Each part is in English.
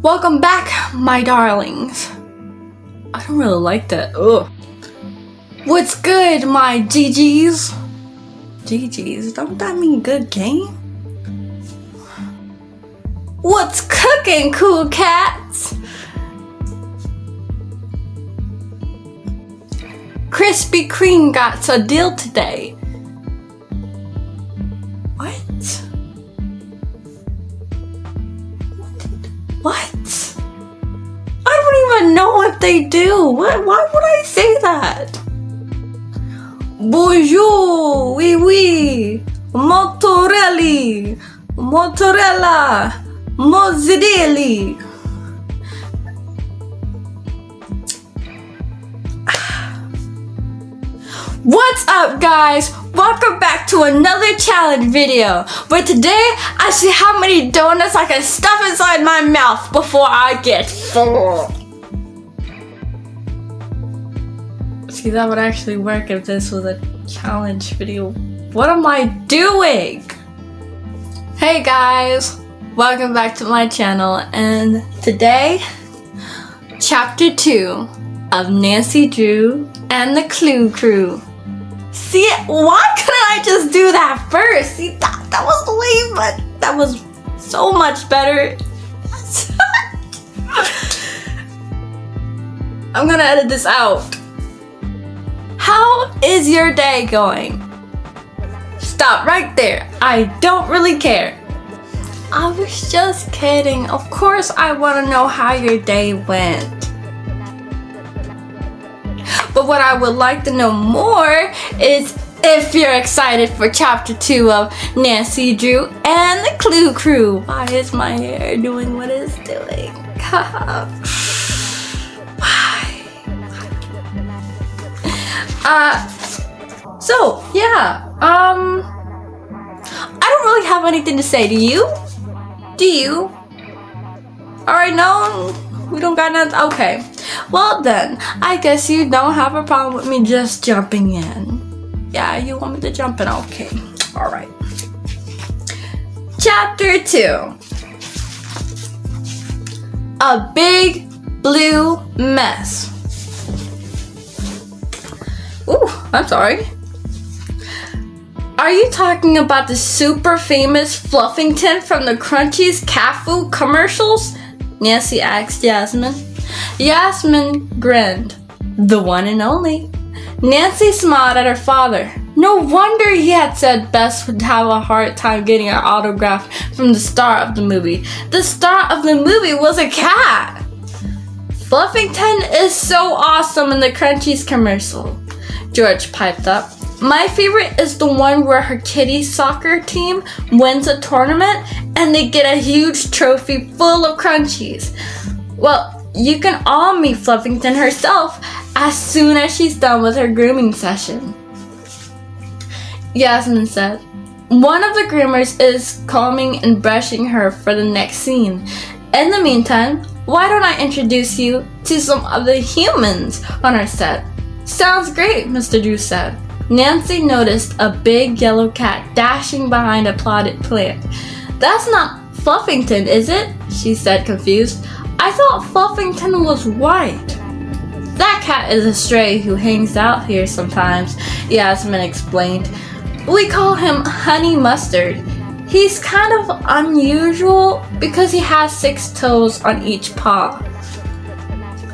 Welcome back, my darlings. I don't really like that. Ugh. What's good, my GGs? GGs, don't that mean good game? What's cooking, cool cats? Krispy Kreme got a deal today. What? What? I don't even know what they do. Why would I say that? Bonjour, oui oui, mozzarella, mozzarella. What's up, guys? Welcome back to another challenge video, where today I see how many donuts I can stuff inside my mouth before I get full. See, that would actually work if this was a challenge video. What am I doing? Hey guys, welcome back to my channel, and today, chapter 2 of Nancy Drew and the Clue Crew. See, why couldn't I just do that first? See, that was way, but that was so much better. I'm gonna edit this out. How is your day going? Stop right there. I don't really care. I was just kidding. Of course I want to know how your day went. But what I would like to know more is if you're excited for chapter 2 of Nancy Drew and the Clue Crew. Why is my hair doing what it's doing? Why? So yeah, I don't really have anything to say. Do you? Do you? Alright, no, we don't got nothing. Okay. Well then, I guess you don't have a problem with me just jumping in. Yeah, you want me to jump in? Okay. Alright. Chapter 2. A Big Blue Mess. Ooh, I'm sorry. Are you talking about the super famous Fluffington from the Crunchies cat food commercials? Nancy asked Yasmin. Yasmin grinned. The one and only. Nancy smiled at her father. No wonder he had said Bess would have a hard time getting an autograph from the star of the movie. The star of the movie was a cat. Fluffington is so awesome in the Crunchies commercial, George piped up. My favorite is the one where her kitty soccer team wins a tournament and they get a huge trophy full of Crunchies. Well, you can all meet Fluffington herself as soon as she's done with her grooming session, Yasmin said. One of the groomers is combing and brushing her for the next scene. In the meantime, why don't I introduce you to some of the humans on our set? Sounds great, Mr. Drew said. Nancy noticed a big yellow cat dashing behind a potted plant. That's not Fluffington, is it? She said, confused. I thought Fluffington was white. That cat is a stray who hangs out here sometimes, Yasmin explained. We call him Honey Mustard. He's kind of unusual because he has 6 toes on each paw.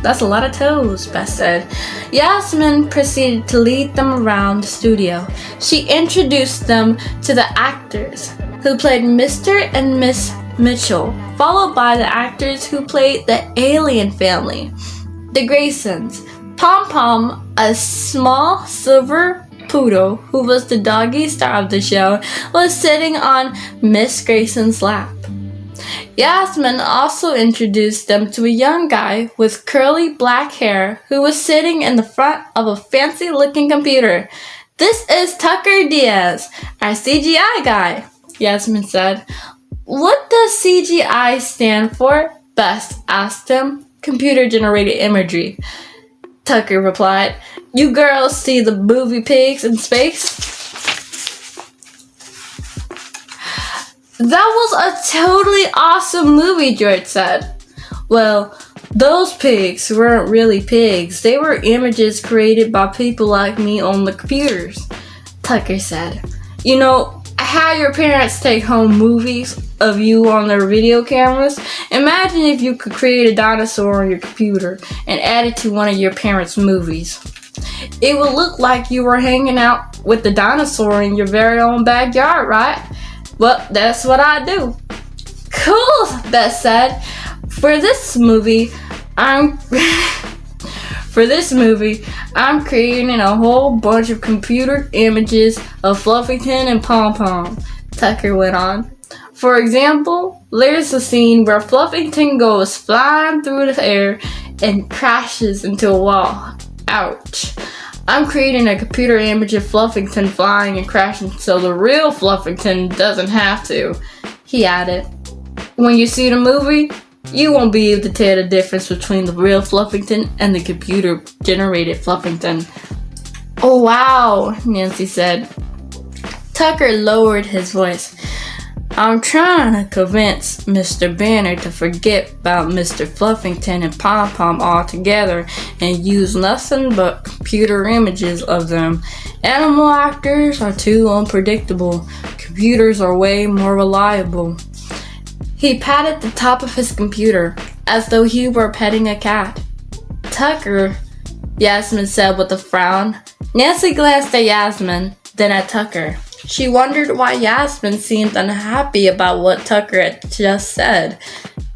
That's a lot of toes, Bess said. Yasmin proceeded to lead them around the studio. She introduced them to the actors who played Mr. and Miss Mitchell, followed by the actors who played the alien family, the Graysons. Pom Pom, a small silver poodle who was the doggy star of the show, was sitting on Miss Grayson's lap. Yasmin also introduced them to a young guy with curly black hair who was sitting in the front of a fancy-looking computer. This is Tucker Diaz, our CGI guy, Yasmin said. What does CGI stand for? Bess asked him. Computer-generated imagery, Tucker replied. You girls see the movie pigs in space? That was a totally awesome movie, George said. Well, those pigs weren't really pigs. They were images created by people like me on the computers, Tucker said. You know, how your parents take home movies of you on their video cameras? Imagine if you could create a dinosaur on your computer and add it to one of your parents' movies. It would look like you were hanging out with the dinosaur in your very own backyard, right? Well, that's what I do. Cool, Beth said. For this movie, I'm creating a whole bunch of computer images of Fluffington and Pom Pom, Tucker went on. For example, there's a scene where Fluffington goes flying through the air and crashes into a wall. Ouch. I'm creating a computer image of Fluffington flying and crashing so the real Fluffington doesn't have to, he added. When you see the movie, you won't be able to tell the difference between the real Fluffington and the computer-generated Fluffington. Oh wow, Nancy said. Tucker lowered his voice. I'm trying to convince Mr. Banner to forget about Mr. Fluffington and Pom Pom altogether and use nothing but computer images of them. Animal actors are too unpredictable. Computers are way more reliable. He patted the top of his computer as though he were petting a cat. Tucker, Yasmin said with a frown. Nancy glanced at Yasmin, then at Tucker. She wondered why Yasmin seemed unhappy about what Tucker had just said.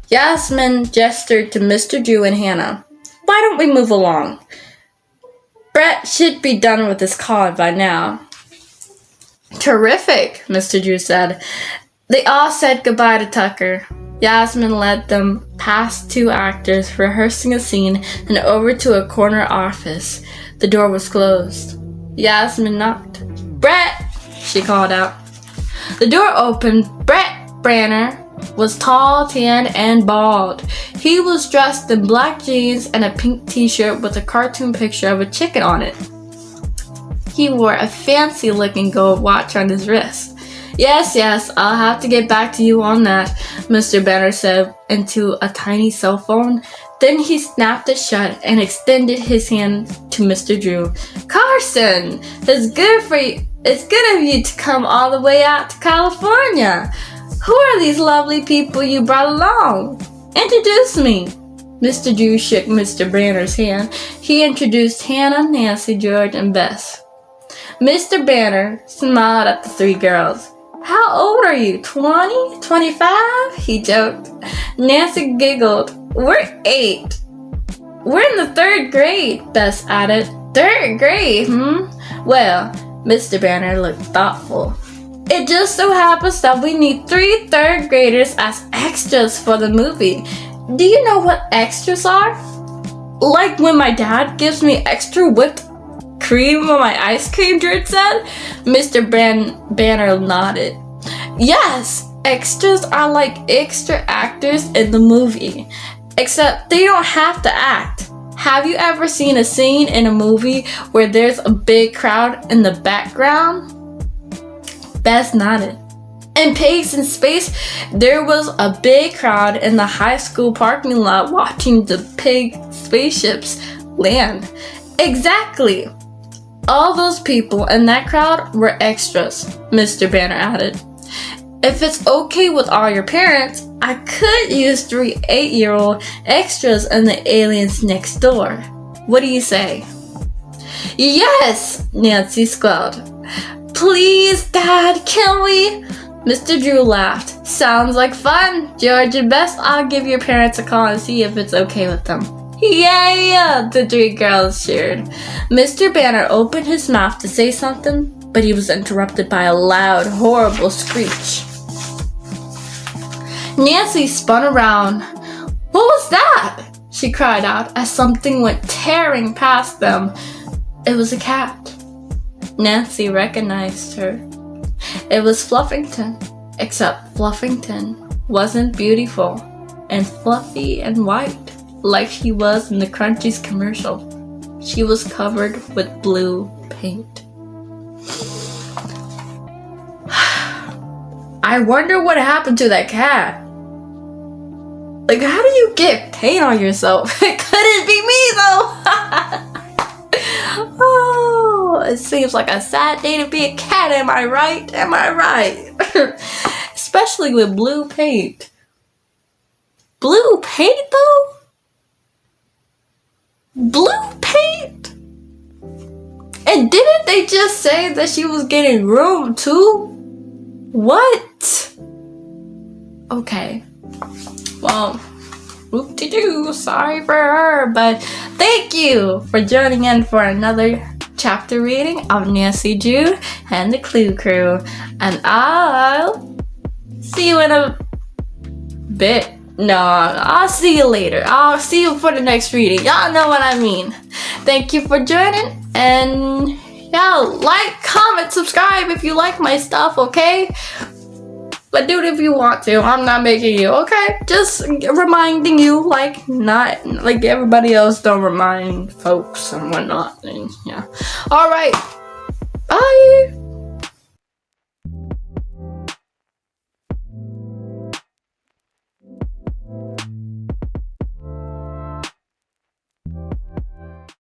Yasmin gestured to Mr. Drew and Hannah. Why don't we move along? Brett should be done with his call by now. Terrific, Mr. Drew said. They all said goodbye to Tucker. Yasmin led them past two actors rehearsing a scene and over to a corner office. The door was closed. Yasmin knocked. Brett! She called out. The door opened. Brett Branner was tall, tan, and bald. He was dressed in black jeans and a pink t-shirt with a cartoon picture of a chicken on it. He wore a fancy-looking gold watch on his wrist. Yes, I'll have to get back to you on that, Mr. Banner said into a tiny cell phone. Then he snapped it shut and extended his hand to Mr. Drew. Carson, it's good of you to come all the way out to California. Who are these lovely people you brought along? Introduce me. Mr. Drew shook Mr. Banner's hand. He introduced Hannah, Nancy, George, and Bess. Mr. Banner smiled at the three girls. How old are you? 20? 25? He joked. Nancy giggled. We're 8. We're in the 3rd grade, Bess added. 3rd grade, Well, Mr. Banner looked thoughtful. It just so happens that we need 3 3rd graders as extras for the movie. Do you know what extras are? Like when my dad gives me extra whipped cream on my ice cream, George said. Mr. Banner nodded. Yes, extras are like extra actors in the movie, except they don't have to act. Have you ever seen a scene in a movie where there's a big crowd in the background? Bess nodded. In Pigs in Space, there was a big crowd in the high school parking lot watching the pig spaceships land. Exactly. All those people in that crowd were extras, Mr. Banner added. If it's okay with all your parents, I could use 3 8-year-old extras in the Aliens Next Door. What do you say? Yes, Nancy squealed. Please, Dad, can we? Mr. Drew laughed. Sounds like fun. George and Bess, I'll give your parents a call and see if it's okay with them. Yeah, the 3 girls cheered. Mr. Banner opened his mouth to say something, but he was interrupted by a loud, horrible screech. Nancy spun around. What was that? She cried out as something went tearing past them. It was a cat. Nancy recognized her. It was Fluffington, except Fluffington wasn't beautiful and fluffy and white like she was in the Crunchies commercial. She was covered with blue paint. I wonder what happened to that cat. Like, how do you get paint on yourself? It couldn't be me though. Oh, it seems like a sad day to be a cat, am I right? Am I right? Especially with blue paint. Blue paint though? Blue paint? And didn't they just say that she was getting groomed too? What? Okay. Well, whoop-de-doo, sorry for her, but thank you for joining in for another chapter reading of Nancy Drew and the Clue Crew. And I'll see you in a bit. No, I'll see you later. I'll see you for the next reading. Y'all know what I mean. Thank you for joining, and yeah, like, comment, subscribe if you like my stuff, okay? But do it if you want to. I'm not making you, okay? Just reminding you, like, not like everybody else don't remind folks and whatnot. And yeah. Alright. Bye.